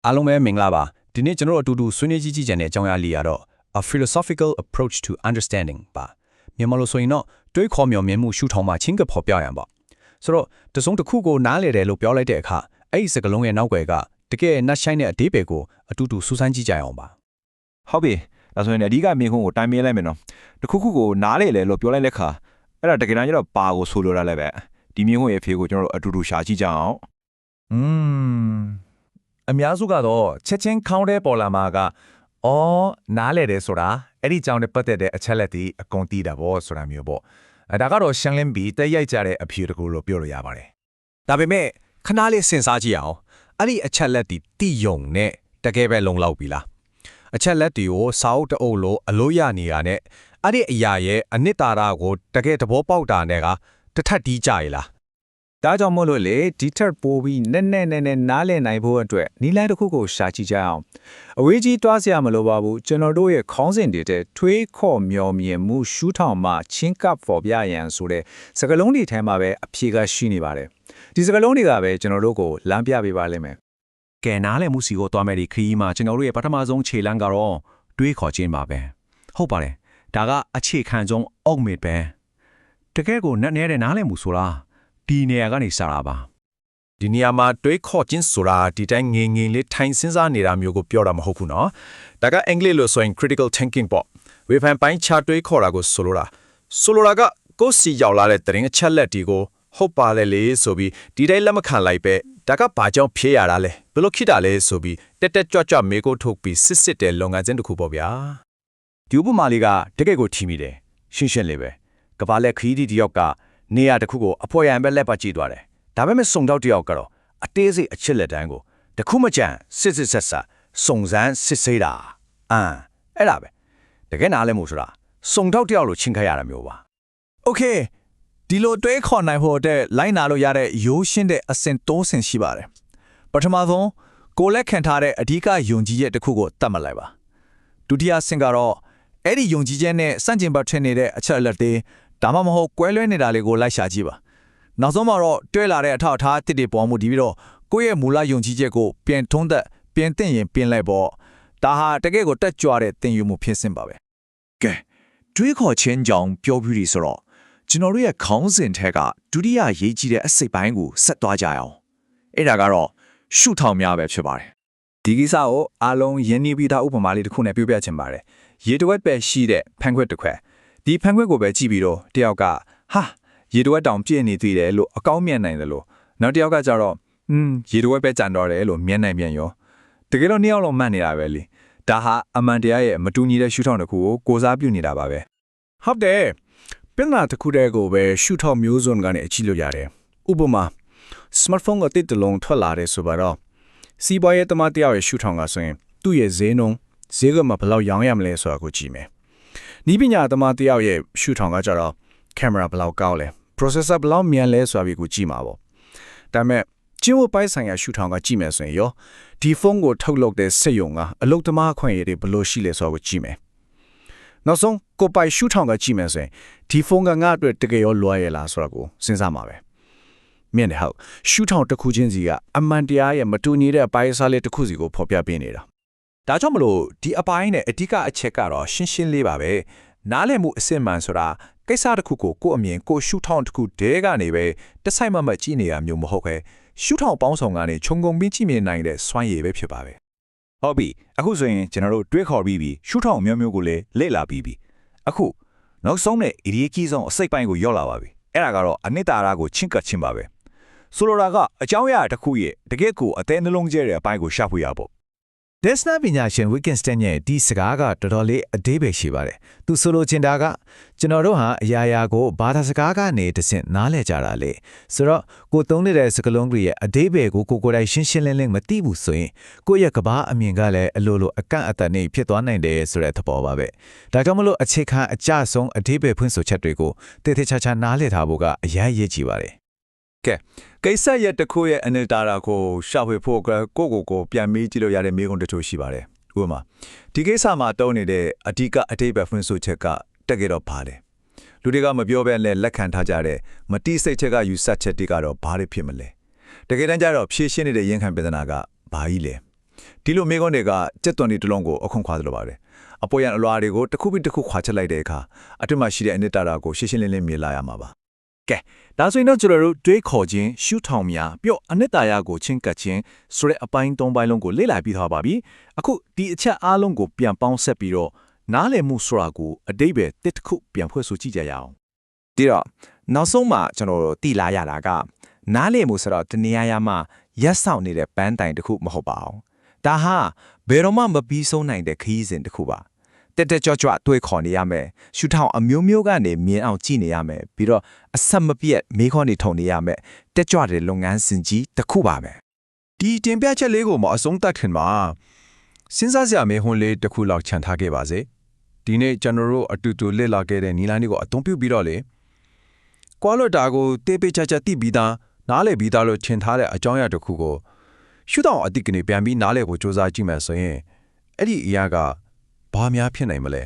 အားလုံးပဲမင်္ဂလာပါဒီနေ့ကျွန်တော်တို့အတူတူဆွေးနွေးကြည့်ကြတဲ့အကြောင်းအရာလေးကတော့ a philosophical approach to understanding ပါမြန်မာလိုဆိုရင်တော့တွေးခေါ်မျှော်မြင်မှုရှုထောင့်မှာချင်းကဖော်ပြရအောင်ပေါ့ဆိုတော့တစုံတစ်ခုကိုနားလည်တယ်လို့ပြောလိုက်တဲ့အခါအဲ့ဒီစကားလုံးရဲ့နောက်ွယ်ကတကယ်နှက်ဆိုင်တဲ့အဓိပ္ပာယ်ကိုအတူတူစူးစမ်းကြည့်ကြအောင်ပါဟုတ်ပြီဒါဆိုရင်အဓိကမြင်ခွန်းကိုတိုင်းမြင်လိုက်မယ်နော်တခုခုကိုနားလေလေလို့ပြောလိုက်တဲ့ခါအဲ့ဒါတကယ်တမ်းကျတော့ပါကိုဆိုလိုတာလည်းပဲဒီမြင်ခွန်းရဲ့ဖေကိုကျွန်တော်တို့အတူတူရှာကြည့်ကြအောင်အများစုကတော့ချက်ချင်းခေါင်းထဲပေါ်လာမှာကအော်နားလေတယ်ဆိုတာအဲ့ဒီကြောင့်နဲ့ပတ်သက်တဲ့အချက်လက်တွေအကုန်သိတာပေါ့ဆိုတာမျိုးပေါ့ဒါကတော့ရှင်းလင်းပြီးတက်ရိုက်ကြတဲ့အဖြေတကူလို့ပြောလို့ရပါတယ်ဒါပေမဲ့ခဏလေးစဉ်းစားကြည့်အောင်အဲ့ဒီအချက်လက်တွေတိယုံနဲ့တကယ်ပဲလုံလောက်ပြီလားအချက်လက်တွေကိုစာအုပ်တအုပ်လို့အလို့ရနေရတဲ့အဲ့ဒီအရာရဲ့အနှစ်သာရကိုတကယ်သဘောပေါက်တာနဲ့ကတထက်တီးကြရလားဒါကြောင့်မို့လို့လေဒီထက်ပိုပြီးနက်နားလည်နိုင်ဖို့အတွက်နီလန်းတစ်ခုကိုရှာကြည့်ကြအောင်အဝေးကြီးတွားစရာမလိုပါဘူးကျွန်တော်တို့ရဲ့ခေါင်းစဉ်တွေတဲ့ထွေးခေါ်မျောမြင်မှုရှုထောင့်မှာချင်းကပ်ဖော်ပြရန်ဆိုတဲ့စကားလုံးတွေထဲမှာပဲအဖြေကရှိနေပါတယ်ဒီစကားလုံးတွေကပဲကျွန်တော်တို့ကိုလမ်းပြပေးပါလိမ့်မယ်ကဲနားလည်မှုစီကိုတွားမယ်ဒီခရီးမှာကျွန်တော်တို့ရဲ့ပထမဆုံးခြေလှမ်းကတော့တွေးခေါ်ခြင်းပါပဲဟုတ်ပါတယ်ဒါကအခြေခံဆုံးအောက်မေ့ပဲတကယ်ကိုနက်နေတဲ့နားလည်မှုဆိုတာဒီနေရာကနေစတာပါဒီနေရာမှာတွေးခေါ်ခြင်းဆိုတာဒီတိုင်းငင်လေးထိုင်စဉ်းစားနေတာမျိုးကိုပြောတာမဟုတ်ဘူးเนาะဒါကအင်္ဂလိပ်လိုဆိုရင် critical thinking ပေါ့ဝေဖန်ပိုင်းခြားတွေးခေါ်တာကိုဆိုလိုတာကကိုယ်စီရောက်လာတဲ့တရင်အချက်လက်တွေကိုဟုတ်ပါလေဆိုပြီးဒီတိုင်းလက်မခံလိုက်ပဲဒါကဘာကြောင့်ဖြေရတာလဲဘယ်လိုဖြစ်တာလဲဆိုပြီးတက်ကြွမေကိုထုတ်ပြီးစစ်တဲ့လုပ်ငန်းစဉ်တစ်ခုပေါ့ဗျာဒီဥပမာလေးကတကယ့်ကိုထီမိတယ်ရှင်းလေးပဲကဘာလက်ခရီးဒီတယောက်ကနေရာတစ်ခုကိုအဖော်ရံပဲလက်ပတ်ကြည့်သွားတယ်ဒါပေမဲ့စုံတော့တယောက်ကတော့အသေးစိတ်အချက်လက်တန်းကိုတခုမကြံစစ်ဆက်စုံစမ်းစစ်ဆေးတာအဲ့ဒါပဲတကယ်နားလဲမို့ဆိုတာစုံတော့တယောက်လိုချင်းခတ်ရတာမျိုးပါโอเคဒီလိုတွေးခေါ်နိုင်ဖို့အတွက်လိုက်နာလို့ရတဲ့ရိုးရှင်းတဲ့အဆင့်တိုးဆင့်ရှိပါတယ်ပထမဆုံးကိုလက်ခံထားတဲ့အဓိကယုံကြည်ချက်တစ်ခုကိုတတ်မှတ်လိုက်ပါဒုတိယဆင့်ကတော့အဲ့ဒီယုံကြည်ချက်နဲ့စန့်ကျင်ဘက်ထင်နေတဲ့အချက်အလက်တွေဒါမှမဟုတ်ကွဲလွဲနေတာလေးကိုလိုက်ရှာကြည့်ပါနောက်ဆုံးမှာတော့တွဲလာတဲ့အထောက်အထားတစ်တွေပေါ်မှုဒီပြီးတော့ကိုယ့်ရဲ့မူလယုံကြည်ချက်ကိုပြန်ထုံးသက်ပြန်သိရင်ပြင်လိုက်ပေါ့ဒါဟာတကယ့်ကိုတက်ကြွတဲ့သင်ယူမှုဖြစ်စဉ်ပါပဲကဲတွေးခေါ်ခြင်းကြောင့်ပြောပြီးပြီဆိုတော့ကျွန်တော်တို့ရဲ့ခေါင်းစဉ်ထက်ကဒုတိယရေးကြီးတဲ့အစိတ်ပိုင်းကိုဆက်သွားကြအောင်အဲ့ဒါကတော့ရှုထောင့်များပဲဖြစ်ပါတယ်ဒီကိစ္စကိုအားလုံးရင်းနှီးပြီးသားဥပမာလေးတစ်ခုနဲ့ပြောပြချင်ပါတယ်ရေတဝက်ပဲရှိတဲ့ဖန်ခွက်တစ်ခွက်ဒီဖန်ခွက်ကိုပဲကြည့်ပြီးတော့တယောက်ကဟာရေတဝက်တောင်ပြည့်နေသေးတယ်လို့အကောင်းမြင်နိုင်တယ်လို့နောက်တယောက်ကကြတော့ရေတဝက်ပဲကြံတော့တယ်လို့မြင်နိုင်ပြန်ရောတကယ်လို့နှစ်ယောက်လုံးမှတ်နေတာပဲလေဒါဟာအမှန်တရားရဲ့မတူညီတဲ့ရှုထောင့်တစ်ခုကိုကိုစားပြုနေတာပါပဲဟုတ်တယ်ပြန်လာတစ်ခုတည်းကိုပဲရှုထောင့်မျိုးစုံကနေအကြည့်လို့ရတယ်ဥပမာ smartphone အသစ်တစ်လုံးထွက်လာတယ်ဆိုတော့စီးပွားရေးသမားတယောက်ရဲ့ရှုထောင့်ကဆိုရင်သူ့ရဲ့ဈေးနှုန်းဈေးကမှဘယ်လောက်ရောင်းရမလဲဆိုတာကိုကြည့်မယ်နီးပညာသမားတယောက်ရဲ့ရှုထောင့်ကကြတော့ကင်မရာဘယ်လောက်ကောင်းလဲ processor ဘယ်လောက်မြန်လဲဆိုတာကိုကြည့်မှာပေါ့ဒါပေမဲ့ကျင်းဝတ်ပိုင်းဆိုင်ရာရှုထောင့်ကကြည့်မယ်ဆိုရင်ရောဒီဖုန်းကိုထုတ်လုပ်တဲ့စက်ရုံကအလုပ်သမားအခွင့်အရေးတွေဘယ်လိုရှိလဲဆိုတာကိုကြည့်မယ်နောက်ဆုံးကိုပိုင်ရှုထောင့်ကကြည့်မယ်ဆိုရင်ဒီဖုန်းကငါ့အတွက်တကယ်ရောလွယ်ရလားဆိုတာကိုစဉ်းစားမှာပဲမြင်တယ်ဟုတ်ရှုထောင့်တစ်ခုချင်းစီကအမှန်တရားရဲ့မတူညီတဲ့အပိုင်းအစားလေးတစ်ခုစီကိုဖော်ပြပေးနေတာဒါကြောင့်မလို့ဒီအပိုင်းနဲ့အဓိကအချက်ကတော့ရှင်းလေးပါပဲနားလည်မှုအစစ်မှန်ဆိုတာကိစ္စတစ်ခုကိုကိုယ့်အမြင်ကိုရှုထောင့်တစ်ခုတည်းကနေပဲတစိုက်မကြည့်နေရမျိုးမဟုတ်ပဲရှုထောင့်ပေါင်းဆောင်ကနေခြုံငုံပြီးကြည့်မြင်နိုင်တဲ့စွမ်းရည်ပဲဖြစ်ပါပဲဟုတ်ပြီအခုဆိုရင်ကျွန်တော်တို့တွေးခေါ်ပြီးရှုထောင့်မျိုးကိုလည်းလေ့လာပြီးပြီအခုနောက်ဆုံးနဲ့အရေးကြီးဆုံးအစိတ်ပိုင်းကိုရောက်လာပါပြီအဲ့ဒါကတော့အနှစ်သာရကိုချင်းကပ်ချင်းပါပဲဆိုလိုတာကအကြောင်းအရာတစ်ခုရဲ့တကယ့်ကိုအသေးနှလုံးကျဲတဲ့အပိုင်းကိုရှာဖွေရဖို့ Desna ပညာရှင် Wittgenstein ရဲ့ဒီစကားကတော်တော်လေးအသေးပဲရှိပါတယ်။သူဆိုလိုချင်တာကကျွန်တော်တို့ဟာအရာရာကိုဘာသာစကားကနေတဆင့်နားလည်ကြတာလေ။ဆိုတော့ကိုသုံးနေတဲ့စကားလုံးတွေရဲ့အသေးပဲကိုကိုယ်တိုင်ရှင်းလင်းမသိဘူးဆိုရင်ကိုယ့်ရဲ့ကဘာအမြင်ကလည်းအလိုလိုအကန့်အသတ်နေဖြစ်သွားနိုင်တယ်ဆိုတဲ့သဘောပါပဲ။ဒါကြောင့်မလို့အခြေခံအကျဆုံးအသေးပဲဖွင့်ဆိုချက်တွေကိုတေတေချာချာနားလည်ထားဖို့ကအရေးကြီးပါတယ်ကဲကိစ္စရဲ့တစ်ခုရဲ့အနှစ်သာရကိုရှာဖွေဖို့ကိုပြန်မေးကြည့်လို့ရတဲ့မေးခွန်းတချို့ရှိပါတယ်ဥပမာဒီကိစ္စမှာတုံးနေတဲ့အဓိကအတိတ်ပဲဖွင့်ဆိုချက်ကတက်ကြတော့ပါတယ်လူတွေကမပြောဘဲနဲ့လက်ခံထားကြတဲ့မတိစိတ်ချက်ကယူဆချက်တွေကတော့ဘာတွေဖြစ်မလဲတကယ်တမ်းကျတော့ဖြည့်ရှင်းနေတဲ့ရင်းခံပြဿနာကဘာကြီးလဲ ဒီလိုမေကွန်းတွေကကြက်သွန်တွေတစ်လုံးကိုအခုံခွာသလိုပါတယ်အပေါ်ရန်အလွာတွေကိုတစ်ခုပြီးတစ်ခုခွာချက်လိုက်တဲ့အခါအတွင်းမှာရှိတဲ့အနှစ်တာကိုရှင်းရှင်းလင်းလင်းမြင်လာရမှာပါ ကဲဒါဆိုရင်တော့ကျွန်တော်တို့တွေးခေါ်ခြင်းရှုထောင်များပြော့အနှစ်သာရကိုချင်းကပ်ခြင်းဆိုတဲ့အပိုင်း၃ပိုင်းလုံးကိုလေ့လာပြီးသွားပါပြီအခုဒီအချက်အားလုံးကိုပြန်ပေါင်းဆက်ပြီးတော့နားလည်မှုဆိုတာကိုအတိတ်ပဲတစ်တစ်ခုပြန်ဖွဲ့ဆိုကြည့်ကြရအောင် ဒီတော့နောက်ဆုံးမှာကျွန်တော်တို့တည်လာရတာကနားလည်မှုဆိုတော့တနေရာရာမှာရက်ဆောင်နေတဲ့ပန်းတိုင်တစ်ခုမဟုတ်ပါဘူးဒါဟာဘယ်တော့မှမပြီးဆုံးနိုင်တဲ့ခရီးစဉ်တစ်ခုပါတက်တက်ကြွကြွတွေးခေါ်နေရမယ်ရှုထောင်အမျိုးမျိုးကနေမြင်အောင်ကြည့်နေရမယ်ပြီးတော့အဆက်မပြတ်မေးခွန်းတွေထုံနေရမယ်တက်ကြွတဲ့လုပ်ငန်းစဉ်ကြီးတစ်ခုပါပဲ ဒီတင်ပြချက်လေးကိုမအဆုံးသတ်ခင်မှာစဉ်းစားစရာမေးခွန်းလေးတစ်ခုလောက်ခြံထားခဲ့ပါစေဒီနေ့ကျွန်တော်တို့အတူတူလေ့လာခဲ့တဲ့နီလာနီကိုအသုံးပြုပြီးတော့လေကွာလွတ်တာကိုတေးပေးချာချာသိပြီးသားနားလည်ပြီးသားလို့ထင်ထားတဲ့အကြောင်းအရာတစ်ခုကိုရှုထောင့်အတိတ်ကနေပြန်ပြီးနားလည်ဖို့စ조사ကြည့်မယ်ဆိုရင်အဲ့ဒီအရာကဘာများဖြစ်နိုင်မလဲ